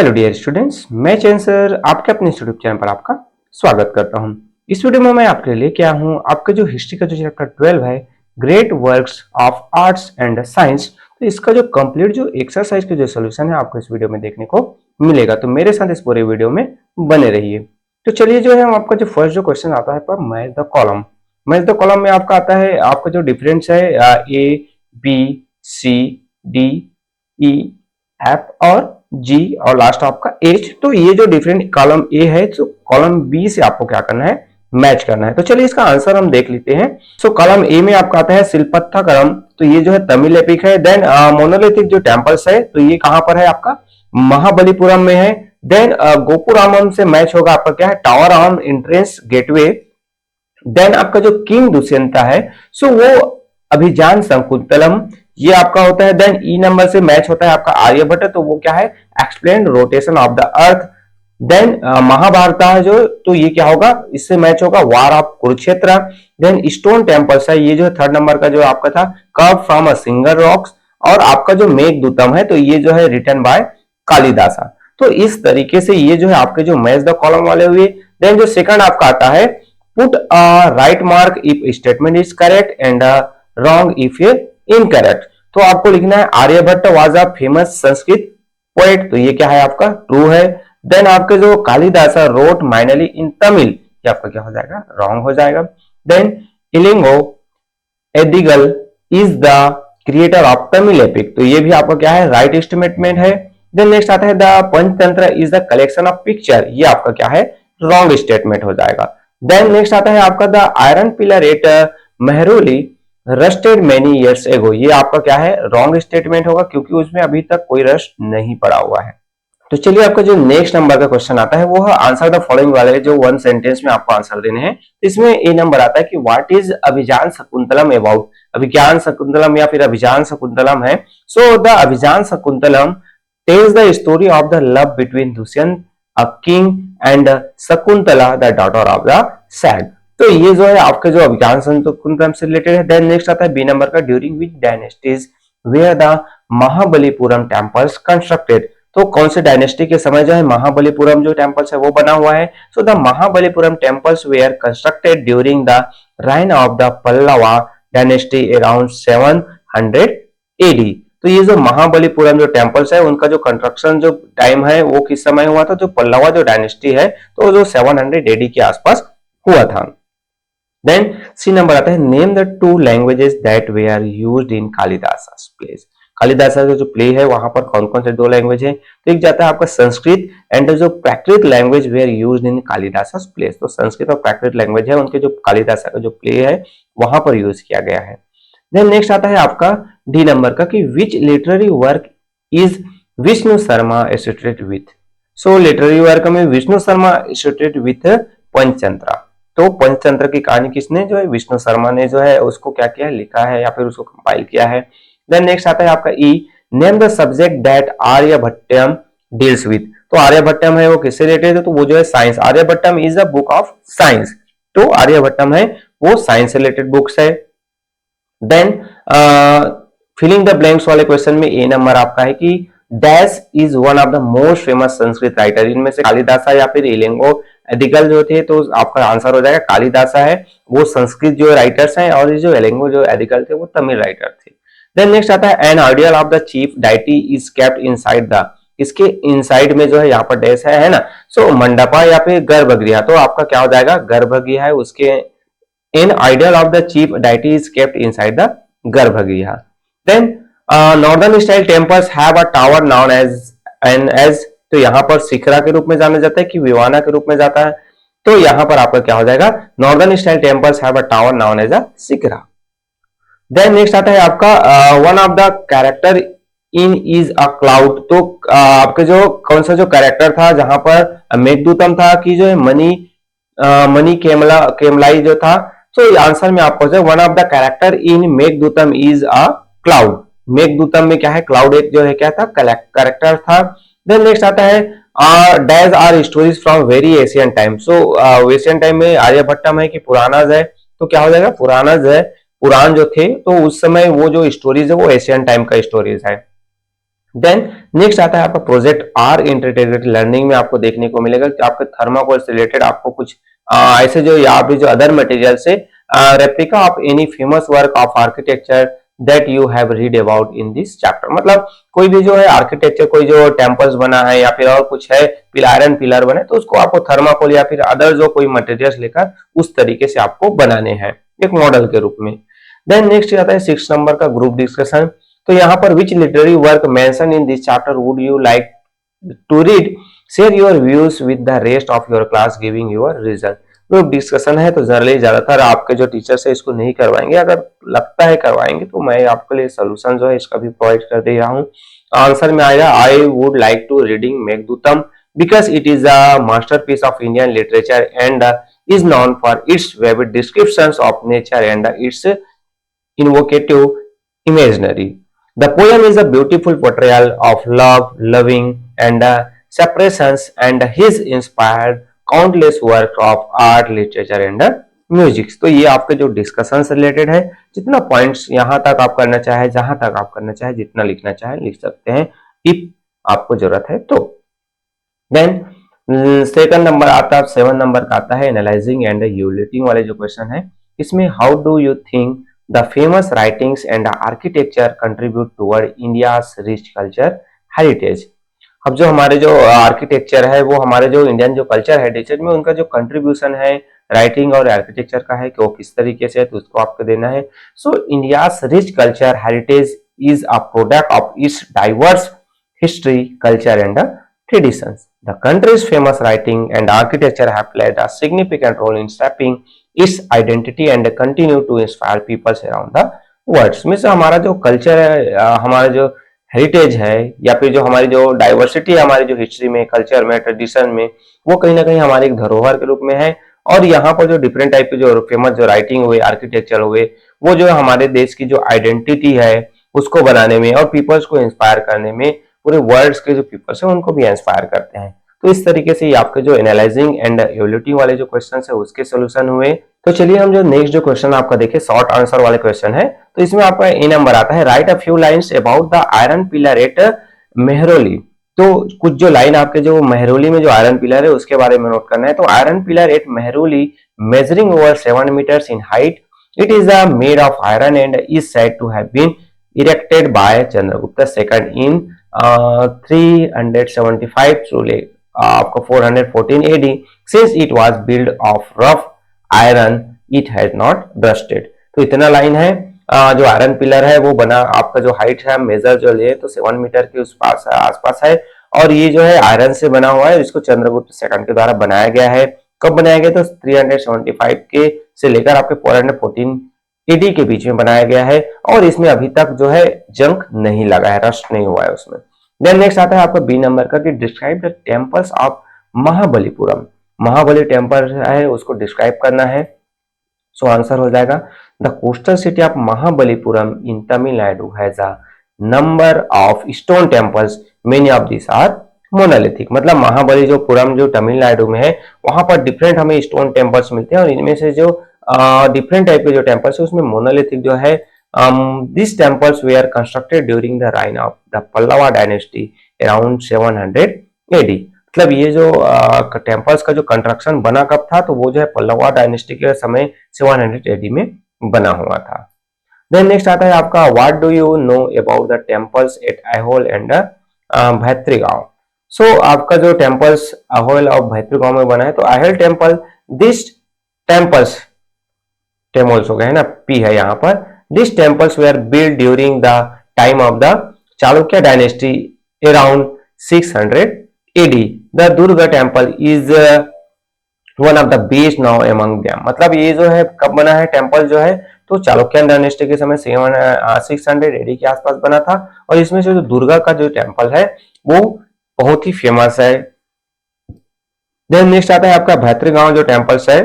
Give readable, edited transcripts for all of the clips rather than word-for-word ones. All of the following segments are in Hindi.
हेलो डियर स्टूडेंट्स, मैं चैन सर आपके अपने यूट्यूब चैनल पर आपका स्वागत करता हूं। इस वीडियो में मैं आपके लिए लेके आया हूं आपका जो हिस्ट्री का जो चैप्टर 12 है, great works of arts and science. तो इसका जो कंप्लीट जो एक्सरसाइज का जो सोल्यूशन है आपको इस वीडियो में देखने को मिलेगा। तो मेरे साथ इस पूरे वीडियो में बने रहिए। तो चलिए जो है हम आपका जो फर्स्ट जो क्वेश्चन आता है पर match the column. Match the column में आपका आता है आपका जो डिफरेंस है A B C D E F और जी और लास्ट आपका एच। तो ये जो डिफरेंट कॉलम ए है तो कॉलम बी से आपको क्या करना है, मैच करना है। तो चलिए इसका आंसर हम देख लेते हैं। सो कॉलम ए में आपका आता है शिल्पत्थकरम, तो ये जो है तमिल एपिक है। देन मोनोलिथिक जो टेम्पल्स है तो ये कहां पर है आपका महाबलीपुरम में है। देन गोपुरामम से मैच होगा आपका क्या है, tower on entrance gateway. Then आपका जो किंग दुष्यंता है सो वो अभिजान शकुंतलम, ये आपका होता है। देन ई नंबर से मैच होता है आपका आर्यभट्ट, तो वो क्या है, explain rotation of the earth. Then Mahabharata जो, तो ये क्या होगा, इससे मैच होगा war of Kurukshetra. Then stone temples है, ये जो है थर्ड नंबर का जो आपका था, curve from a single rocks. और आपका जो मेघदूतम है तो ये जो है रिटन बाय कालिदासा। तो इस तरीके से ये जो है आपके जो मैच द कॉलम वाले हुए। देन जो सेकंड आपका आता है, put a right mark if statement is correct and wrong if incorrect. तो आपको लिखना है Aryabhata was a famous Sanskrit poet, तो ये क्या है आपका ट्रू है। देन आपके जो Kalidasa wrote mainly in Tamil, ये आपका क्या हो जाएगा, रॉन्ग हो जाएगा। Then Ilango Adigal is the creator of Tamil epic, तो ये भी आपका क्या है, राइट एस्टिमेटमेंट है। देन नेक्स्ट आता है the Panchatantra is the collection of picture, ये आपका क्या है, रॉन्ग स्टेटमेंट हो जाएगा। देन नेक्स्ट आता है आपका the iron pillar at Mehrauli rusted many years ago, ये आपका क्या है, रॉन्ग स्टेटमेंट होगा क्योंकि उसमें अभी तक कोई रस्ट नहीं पड़ा हुआ है। तो चलिए आपका जो नेक्स्ट नंबर का क्वेश्चन आता है वो है आंसर द फॉलोइंग वाले, जो वन सेंटेंस में आपको आंसर देने हैं। इसमें ए नंबर आता है कि what is Abhijnana Shakuntalam about, Abhijnana Shakuntalam या फिर अभिजान शकुंतलम है। So the Abhijnana Shakuntalam tells the story of the love between Dushyanta a king and Shakuntala the daughter of the sage. तो ये जो है आपके जो अभिज्ञान शकुंतलम से रिलेटेड है। देन नेक्स्ट आता है बी नंबर का, during which dynasties were the Mahabalipuram temples constructed, तो कौन से डायनेस्टी के समय जो है महाबलीपुरम जो टेम्पल्स है वो बना हुआ है। So the Mahabalipuram temples were constructed during the reign of the Pallava dynasty around 700 AD. तो ये जो महाबलीपुरम जो टेम्पल्स है उनका जो कंस्ट्रक्शन जो टाइम है वो किस समय हुआ था, जो पल्लवा जो डायनेस्टी है तो जो 700 एडी के आसपास हुआ था। देन सी नंबर आता है, name the two languages that were used in Kalidasa's plays, Kalidasa का जो प्ले है वहां पर कौन कौन से दो लैंग्वेज है। तो एक जाता है आपका संस्कृत एंड जो Prakrit language were used in Kalidasa's plays, तो संस्कृत और प्राकृत लैंग्वेज है उनके जो कालिदासा का जो प्ले है वहां पर यूज किया गया है। देन नेक्स्ट आता है आपका डी नंबर का कि विच literary work is Vishnu Sharma associated with, so literary work में विष्णु शर्मा एसोसिएटेड विथ पंचतंत्र, तो पंचतंत्र की कहानी किसने जो है, विष्णु शर्मा ने जो है उसको क्या किया है, लिखा है या फिर उसको कंपाइल किया है। देन नेक्स्ट आता है आपका E, name the subject that Aryabhatiyam deals with, तो आर्यभट्टम है वो किससे रिलेटेड है, तो वो जो है science, Aryabhatiyam is a book of science, तो आर्यभट्टम है वो साइंस से रिलेटेड बुक्स है। देन फिलिंग द ब्लैंक्स वाले क्वेश्चन में ए नंबर आपका है कि dash is one of the most famous Sanskrit writer, इनमें से कालिदासा या फिर इलिंगो एडिगल जो थे, तो आपका आंसर हो जाएगा कालिदासा है वो संस्कृत जो राइटर्स हैं और जो एलिंगो जो एडिगल थे वो तमिल राइटर थे। देन नेक्स्ट आता है N idol of the chief deity is kept inside the, इसके इनसाइड में जो है यहाँ पर डैश है ना, सो मंडपा या फिर गर्भगृह, तो आपका क्या हो जाएगा, गर्भगृह है उसके an idol of the chief deity is kept inside the garbhagriha. Then northern style temples have a tower known as, तो यहाँ पर शिखरा के रूप में जाना जाता है कि विवाना के रूप में जाता है, तो यहाँ पर आपका क्या हो जाएगा, northern style temples have a tower known as a shikhara. Then next आता है आपका one of the character in is a cloud, तो आपके जो कौन सा जो कैरेक्टर था जहां पर मेघदूतम था कि जो है मनी केमलाई जो था, तो आंसर में आपको one of the character in Meghadutam is a cloud, Meghadutam में क्या है, क्लाउड एक जो है क्या था, कैरेक्टर था। देन नेक्स्ट आता है dash are stories from very Asian time, सो एशियन टाइम में आर्यभट्टम है कि पुरानाज है, तो क्या हो जाएगा, पुरानाज है, पुराण जो थे तो उस समय वो जो स्टोरीज है वो एशियन टाइम का स्टोरीज है। देन नेक्स्ट आता है आपका प्रोजेक्ट आर इंटीग्रेटेड लर्निंग में आपको देखने को मिलेगा कि आपके थर्माकोल से रिलेटेड आपको कुछ ऐसे जो यहाँ पे जो अदर मटेरियल से replica of any famous work of architecture that you have read about in this chapter. मतलब कोई भी जो है आर्किटेक्चर, कोई जो टेम्पल्स बना है या फिर और कुछ है, आयरन पिलर बने, तो उसको आपको थर्माकोल या फिर अदर जो कोई मटेरियल्स लेकर उस तरीके से आपको बनाने हैं एक मॉडल के रूप में। देन नेक्स्ट आता है 6 नंबर का ग्रुप डिस्कशन। तो यहाँ पर which literary work mention in this chapter would you like to read, share your views with the rest of your class giving your reason. Group discussion है तो जनरली ज्यादातर आपके जो टीचर्स है इसको नहीं करवाएंगे, अगर लगता है करवाएंगे तो मैं आपके लिए सोल्यूशन जो है इसका भी प्रोवाइड कर दे रहा हूँ। आंसर में आएगा I would like to reading Meghadutam because it is a masterpiece of Indian literature and is known for its vivid descriptions of nature and its invocative imagery. The poem is a beautiful portrayal of love, loving, and separations, and his inspired countless works of art, literature, and music. तो ये आपके जो डिस्कशन से रिलेटेड है, जितना पॉइंट्स यहाँ तक आप करना चाहे, जहां तक आप करना चाहे, जितना लिखना चाहे लिख सकते हैं, इफ आपको जरूरत है तो। देन सेकंड नंबर आता है 7 नंबर का आता है एनालाइजिंग एंड यूटिलिटी वाले जो क्वेश्चन है, इसमें how do you think the famous writings and architecture contribute toward India's rich culture heritage. अब जो हमारे जो आर्किटेक्चर है वो हमारे जो इंडियन जो कल्चर हेरिटेज में उनका जो कंट्रीब्यूशन है राइटिंग और आर्किटेक्चर का है कि वो किस तरीके से है, तो उसको आपको देना है। सो India's rich culture heritage is a product of its diverse history, culture and traditions. The country's famous writing and architecture have played a significant role in shaping its identity and continue to inspire people around the world. में से हमारा जो कल्चर है, हमारा जो हेरिटेज है या फिर जो हमारी जो डाइवर्सिटी है हमारी जो हिस्ट्री में, कल्चर में, ट्रेडिशन में, वो कहीं ना कहीं हमारे एक धरोहर के रूप में है। और यहाँ पर जो डिफरेंट टाइप के जो फेमस जो राइटिंग हुए, आर्किटेक्चर हुए, वो जो हमारे देश की जो आइडेंटिटी है उसको बनाने में और पीपल्स को इंस्पायर करने में, पूरे वर्ल्ड के जो पीपल्स हैं उनको भी इंस्पायर करते हैं। तो इस तरीके से ये आपके जो एनालाइजिंग एंड एवल्यूटिंग वाले जो क्वेश्चन है उसके सोल्यूशन हुए। तो चलिए हम जो नेक्स्ट जो क्वेश्चन आपका देखिए शॉर्ट आंसर वाले क्वेश्चन है, तो इसमें आपका ए नंबर आता है write a few lines about the iron pillar at Mehrauli. तो कुछ जो लाइन आपके जो मेहरौली में जो आयरन पिलर है उसके बारे में नोट करना है। तो iron pillar at Mehrauli measuring over 7 metres in height, it is made of iron and is said to have been erected by Chandragupta second in 375 through आपको 414 AD. Since it was built of rough iron, it has not rusted. तो इतना लाइन है। जो आयरन पिलर है वो बना, आपका जो हाइट है मेजर जो ले तो 7 मीटर के उस पास आसपास है, और ये जो है आयरन से बना हुआ है, इसको चंद्रगुप्त सेकंड के द्वारा बनाया गया है। कब बनाया गया? तो 375 के से लेकर आपके 414 AD के बीच में बनाया गया है, और इसमें अभी तक जो है जंग नहीं लगा है, रस्ट नहीं हुआ है उसमें। देन नेक्स्ट आता है आपका बी नंबर का कि describe the temples of Mahabalipuram. Mahabali temple है उसको डिस्क्राइब करना है। सो आंसर हो जाएगा the coastal city of Mahabalipuram in Tamil Nadu has a number of stone temples, many of this are monolithic. मतलब महाबली जो पुरम जो तमिलनाडु में है वहां पर डिफरेंट हमें स्टोन टेम्पल्स मिलते हैं, और इनमें से जो डिफरेंट टाइप के जो टेम्पल्स है उसमें मोनोलिथिक जो है। These temples were constructed during the reign of the Pallava dynasty around 700 AD. मतलब ये जो टेम्पल्स का जो कंस्ट्रक्शन बना कब था? तो वो जो है पल्लवा डायनेस्टी के समय 700 AD में बना हुआ था। देन नेक्स्ट आता है आपका what do you know about the temples at Aihole and Bhitargaon. सो आपका जो टेम्पल्स ऐहोल और भैत्रीगांव में बना है, तो Aihole temple, this temples, temples हो गए है ना, पी है यहाँ पर। These temples were built during the time of the Chalukya dynasty around 600 AD. The Durga temple is one of the best now among them. मतलब ये जो है कब बना है टेम्पल जो है? तो चालुक्यन डायनेस्टी के समय 600 AD के आसपास बना था, और इसमें से जो दुर्गा का जो टेम्पल है वो बहुत ही फेमस है। देन नेक्स्ट आता है आपका भैत्रीगांव जो टेम्पल्स है।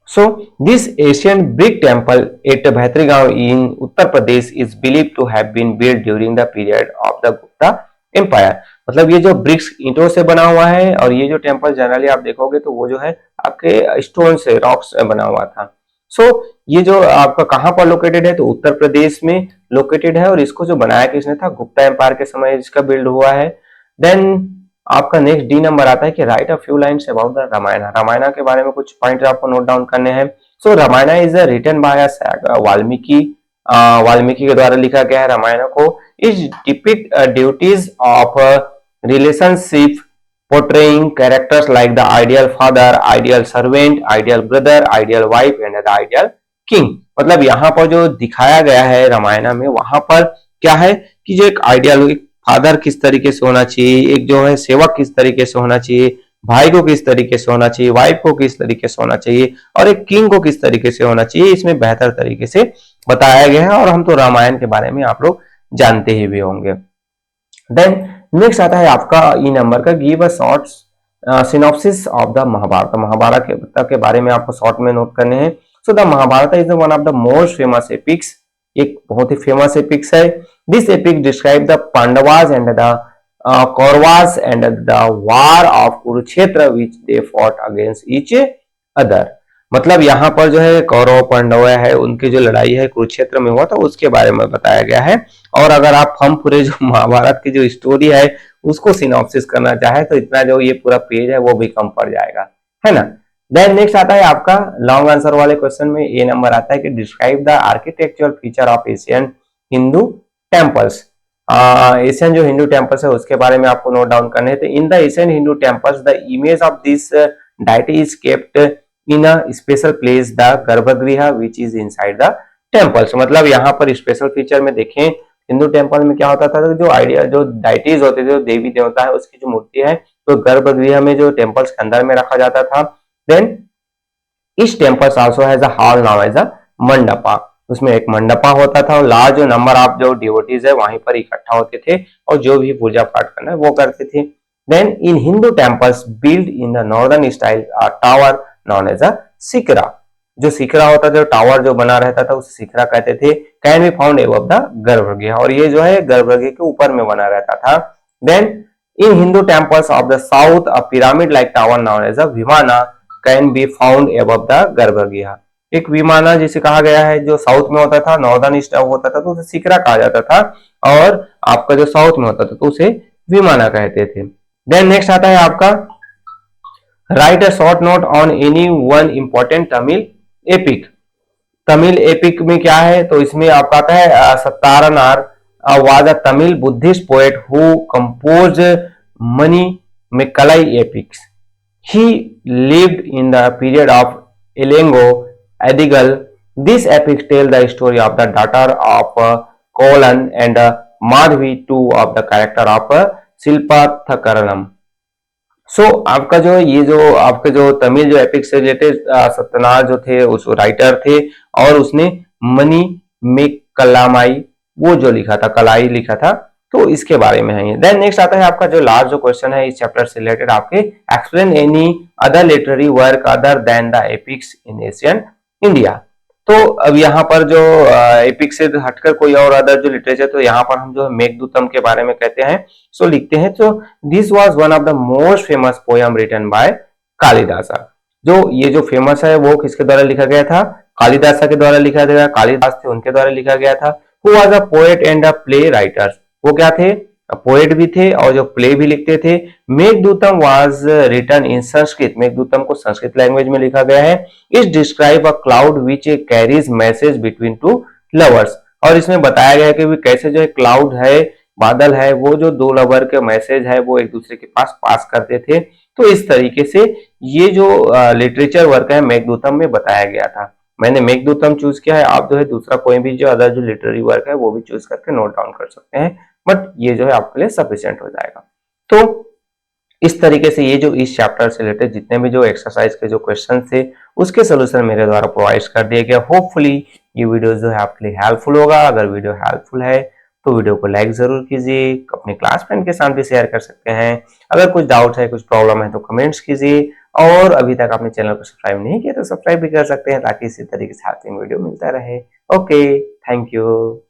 So this ancient brick temple at Bhaitregaon in Uttar Pradesh is believed to have been built during the period of the Gupta Empire. मतलब ये जो ब्रिक्स ईंटों से बना हुआ है, और ये जो टेम्पल जनरली आप देखोगे तो वो जो है आपके स्टोन से, रॉक्स से बना हुआ था। So ये जो आपका कहाँ पर लोकेटेड है, तो उत्तर प्रदेश में लोकेटेड है, और इसको जो बनाया किसने था, गुप्ता एम्पायर के समय इसका बिल्ड हुआ है। देन आपका नेक्स्ट डी नंबर आता है कि write a few lines about the Ramayana. Ramayana के बारे में कुछ पॉइंट आपको नोट डाउन करने हैं। So Ramayana is written by Valmiki, Valmiki के द्वारा लिखा गया है रामायण को। Is depict duties of relationship portraying characters like the ideal father, ideal servant, ideal brother, ideal wife and the ideal king। मतलब यहाँ पर जो दिखाया गया है रामायण में, वहां पर क्या है कि जो एक आइडियल, एक फादर किस तरीके से होना चाहिए, एक जो है सेवक किस तरीके से होना चाहिए, भाई को किस तरीके से होना चाहिए, वाइफ को किस तरीके से होना चाहिए, और एक किंग को किस तरीके से होना चाहिए, इसमें बेहतर तरीके से बताया गया है। और हम तो रामायण के बारे में आप लोग जानते ही भी होंगे। देन नेक्स्ट आता है आपका ई नंबर का, give a short synopsis of the Mahabharata. Mahabharata के बारे में आपको शॉर्ट में नोट करने हैं। So the Mahabharata is one of the most famous epics, एक बहुत ही फेमस एपिक्स है। This epic describe the Pandavas and the Kauravas and the war of Kurukshetra which they fought against each other. मतलब यहाँ पर जो है कौरव पांडव है, उनकी जो लड़ाई है कुरुक्षेत्र में हुआ था, उसके बारे में बताया गया है। और अगर आप हम पूरे जो महाभारत की जो स्टोरी है उसको सिनॉप्सिस करना चाहे तो इतना जो ये पूरा पेज है वो भी कम पड़ जाएगा, है ना। देन नेक्स्ट आता है आपका लॉन्ग आंसर वाले क्वेश्चन में ए नंबर आता है कि describe the architectural feature of Asian Hindu temples. Asian जो हिंदू टेम्पल्स है उसके बारे में आपको नोट डाउन करने हैं। तो in the Asian Hindu temples the image of this deity is kept in a special place the garbhagriha which is inside the temples. मतलब यहाँ पर स्पेशल फीचर में देखें, हिंदू टेम्पल में क्या होता था, तो जो आइडिया जो डाइटीज होते थे, जो देवी देवता है उसकी जो मूर्ति है, तो गर्भगृह में जो टेम्पल्स के अंदर में रखा जाता था। देन इस temples also has a hall now as a mandapa. उसमें एक मंडपा होता था, और लार्ज जो नंबर ऑफ जो डिवोटीज है वहीं पर इकट्ठा होते थे और जो भी पूजा पाठ करना है वो करते थे। Then in Hindu temples build in the northern style tower known as a shikhara. जो सिकरा होता था, टावर जो बना रहता था उसे सिकरा कहते थे। Can be found above the गर्भगृह, और ये जो है गर्भगृह के ऊपर में बना रहता था। Then in Hindu temples of the south a pyramid like tower known as a vimana can be found above the garbhagriha. एक विमाना जिसे कहा गया है, जो साउथ में होता था, नॉर्दर्न ईस्ट होता था तो उसे सिकरा कहा जाता था, और आपका जो साउथ में होता था तो उसे विमाना कहते थे। देन नेक्स्ट आता है आपका write a short note on any one important Tamil epic. Tamil epic में क्या है, तो इसमें आपका आता है Sattanar was a Tamil Buddhist poet who compose Manimekalai epics. He lived in the period of Elengo Adigal. This epic tells the story of the daughter of Kolan and Madhvi, two of the character of Silpathakaranam. आपका जो ये जो आपके जो तमिल जो एपिक से रिलेटेड सत्यनारायण जो थे उस राइटर थे, और उसने मनी में कलामाई वो जो लिखा था, कलाई लिखा था, तो इसके बारे में है ये। देन नेक्स्ट आता है आपका जो लास्ट जो क्वेश्चन है इस चैप्टर से रिलेटेड, आपके explain any other literary work other than the epics in Asian India. तो अब यहाँ पर जो एपिक से हटकर कोई और अदर जो लिटरेचर, तो यहाँ पर हम जो मेघदूतम के बारे में कहते हैं, सो लिखते हैं, तो this was one of the most famous poem written by Kalidasa. जो ये जो फेमस है वो किसके द्वारा लिखा गया था, कालिदासा के द्वारा लिखा गया। कालिदास थे, उनके द्वारा लिखा गया था। Who was a poet and a play writer, वो क्या थे, पोएट भी थे और जो प्ले भी लिखते थे। Meghadutam was written in Sanskrit, Meghadutam को संस्कृत लैंग्वेज में लिखा गया है। इस describe a cloud which carries message between two lovers, और इसमें बताया गया है कि कैसे जो है क्लाउड है, बादल है, वो जो दो लवर के मैसेज है वो एक दूसरे के पास पास करते थे। तो इस तरीके से ये जो लिटरेचर वर्क है मेघदूतम में बताया गया था। मैंने मेघदूतम चूज किया है, आप जो है दूसरा कोई भी जो अदर जो लिटरेरी वर्क है वो भी चूज करके नोट डाउन कर सकते हैं, बट ये जो है आपके लिए सफिशिएंट हो जाएगा। तो इस तरीके से ये जो इस चैप्टर से रिलेटेड जितने भी जो एक्सरसाइज के जो क्वेश्चन थे उसके सोल्यूशन मेरे द्वारा प्रोवाइड कर दिए गए। होपफुली ये वीडियो जो है आपके लिए हेल्पफुल होगा। अगर वीडियो हेल्पफुल है तो वीडियो को लाइक जरूर कीजिए, अपने क्लास फ्रेंड के साथ भी शेयर कर सकते हैं। अगर कुछ डाउट है, कुछ प्रॉब्लम है तो कमेंट्स कीजिए, और अभी तक आपने चैनल को सब्सक्राइब नहीं किया तो सब्सक्राइब भी कर सकते हैं, ताकि इसी तरीके से हेल्पिंग वीडियो मिलता रहे। Okay, thank you.